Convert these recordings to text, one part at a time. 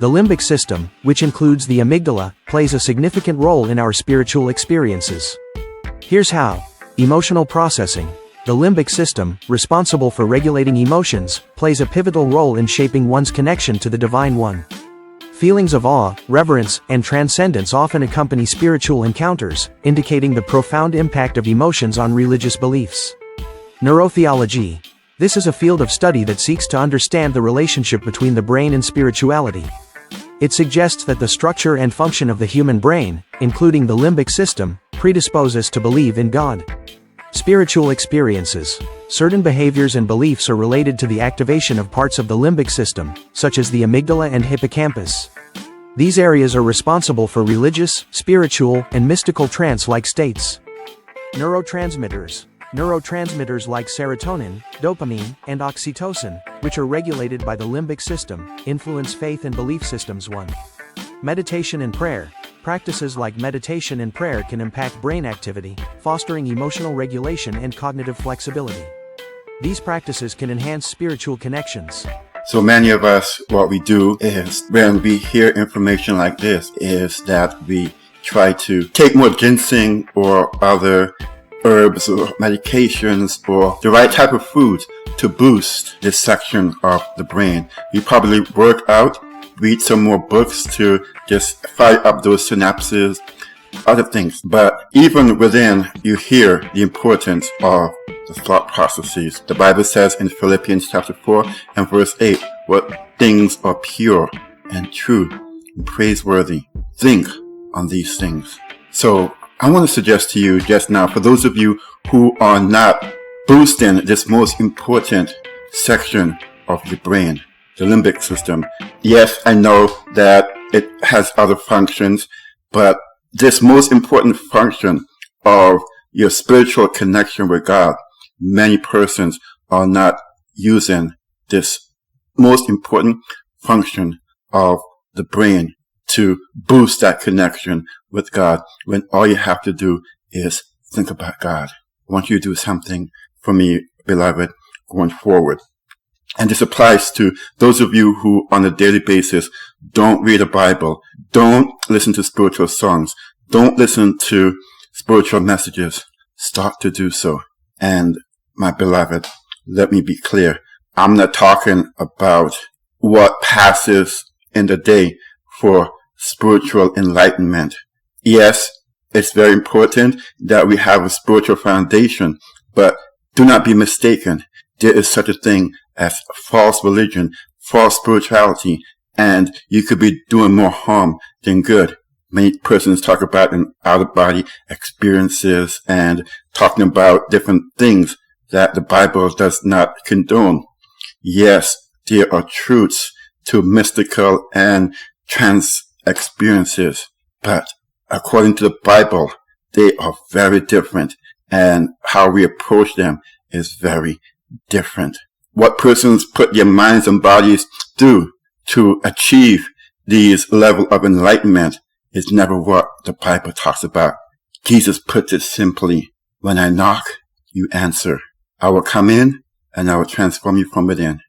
The limbic system, which includes the amygdala, plays a significant role in our spiritual experiences. Here's how. Emotional processing. The limbic system, responsible for regulating emotions, plays a pivotal role in shaping one's connection to the Divine One. Feelings of awe, reverence, and transcendence often accompany spiritual encounters, indicating the profound impact of emotions on religious beliefs. Neurotheology. This is a field of study that seeks to understand the relationship between the brain and spirituality. It suggests that the structure and function of the human brain, including the limbic system, predispose us to believe in God. Spiritual experiences. Certain behaviors and beliefs are related to the activation of parts of the limbic system, such as the amygdala and hippocampus. These areas are responsible for religious, spiritual, and mystical trance-like states. Neurotransmitters. Neurotransmitters like serotonin, dopamine, and oxytocin, which are regulated by the limbic system, influence faith and belief systems. 1. Meditation and prayer. Practices like meditation and prayer can impact brain activity, fostering emotional regulation and cognitive flexibility. These practices can enhance spiritual connections. So many of us, what we do is, when we hear information like this, is that we try to take more ginseng or other herbs or medications or the right type of food to boost this section of the brain. You probably work out, read some more books to just fire up those synapses, other things. But even within, you hear the importance of the thought processes. The Bible says in Philippians chapter 4 and verse 8, what things are pure and true and praiseworthy. Think on these things. So I want to suggest to you just now, for those of you who are not boosting this most important section of your brain, the limbic system. Yes, I know that it has other functions, but this most important function of your spiritual connection with God, many persons are not using this most important function of the brain to boost that connection with God, when all you have to do is think about God. I want you to do something for me, beloved, going forward. And this applies to those of you who on a daily basis don't read the Bible, don't listen to spiritual songs, don't listen to spiritual messages. Start to do so. And my beloved, let me be clear. I'm not talking about what passes in the day for spiritual enlightenment. Yes, it's very important that we have a spiritual foundation, but do not be mistaken. There is such a thing as false religion, false spirituality, and you could be doing more harm than good. Many persons talk about an out-of-body experiences and talking about different things that the Bible does not condone. Yes, there are truths to mystical and trance experiences, but according to the Bible, they are very different, and how we approach them is very different. What persons put their minds and bodies through to achieve these level of enlightenment is never what the Bible talks about. Jesus puts it simply, when I knock, you answer. I will come in and I will transform you from within.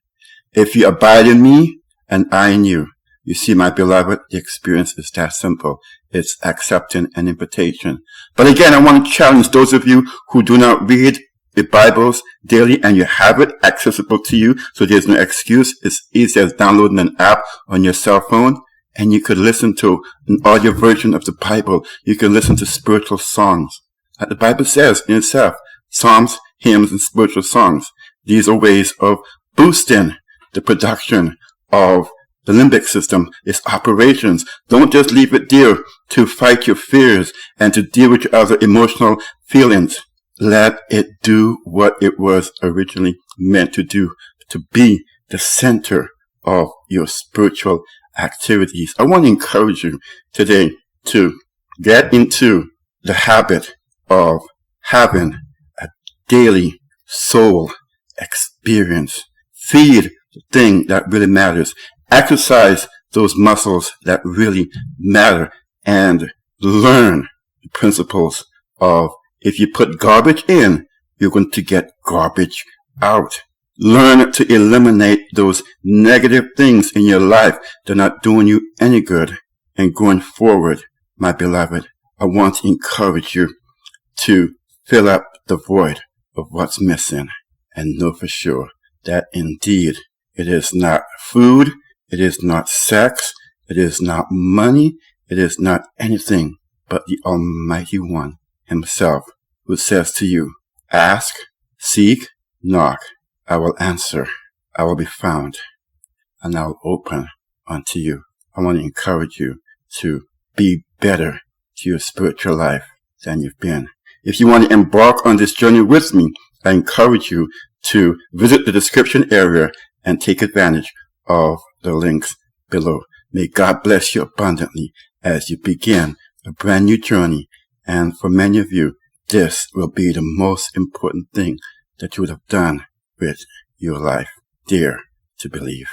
If you abide in me and I in you, you see, my beloved, the experience is that simple. It's accepting an invitation. But again, I want to challenge those of you who do not read the Bibles daily and you have it accessible to you, so there's no excuse. It's easy as downloading an app on your cell phone, and you could listen to an audio version of the Bible. You can listen to spiritual songs. Like the Bible says in itself, psalms, hymns, and spiritual songs. These are ways of boosting the production of the limbic system, its operations. Don't just leave it there to fight your fears and to deal with your other emotional feelings. Let it do what it was originally meant to do, to be the center of your spiritual activities. I want to encourage you today to get into the habit of having a daily soul experience. Feed the thing that really matters. Exercise those muscles that really matter, and learn the principles of, if you put garbage in, you're going to get garbage out. Learn to eliminate those negative things in your life that are not doing you any good. And going forward, my beloved, I want to encourage you to fill up the void of what's missing and know for sure that indeed it is not food, it is not sex, it is not money, it is not anything but the Almighty One Himself who says to you, ask, seek, knock, I will answer, I will be found, and I will open unto you. I want to encourage you to be better to your spiritual life than you've been. If you want to embark on this journey with me, I encourage you to visit the description area and take advantage of the links below. May God bless you abundantly as you begin a brand new journey. And for many of you, this will be the most important thing that you would have done with your life. Dare to believe.